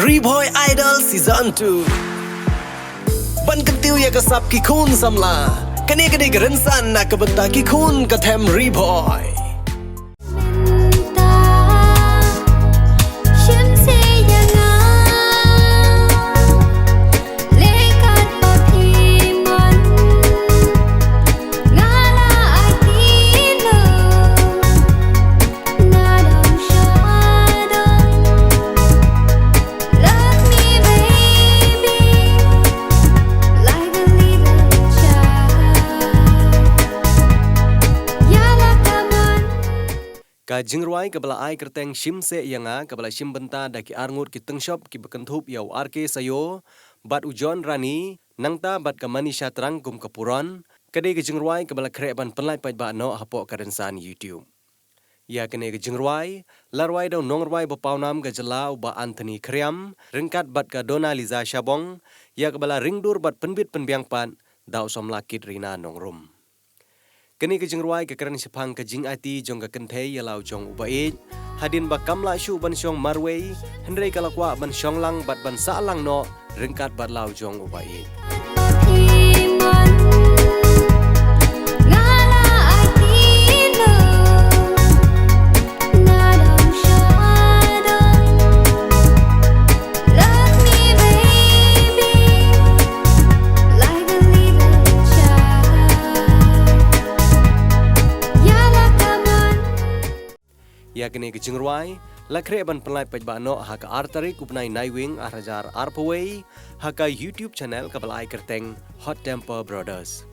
Reboy Idol Season 2 Ban ketiu ya kesap ki khun samla Kani gerensan nak kebenta ki khun ketem Reboy Ka jingruai kabala ai kerteng shim se yanga kabala shim benta daki arngut ki tengshop ki bekentup yau arke sayo bat ujon rani nangta bat kamani syatrang kum kapuron kade ke jingruai kabala kreban penlai pai ba no hapo karensan YouTube ya kene ke jingruai larwai do nongruai bapaunam ga jelau ba Anthony Kriam ringkat bat ka Dona Liza Shabong ya kabala ringdur bat penbit penbiang pan dau som lakit rina nongrum Kini kejeng ruai kekeren sepang kejing ati jong kekentei yalau jong ubaid hadin bakam la syu ban syong marwei hendrei kalakwa ban syong lang bat ban saalang no ringkat bat lau jong ubaid Ya kini ke jingruai lakre ban pelai pajbano haka artarik upnai naiwing arajar arpaway haka YouTube channel kabal ai kerteng Hot Temper Brothers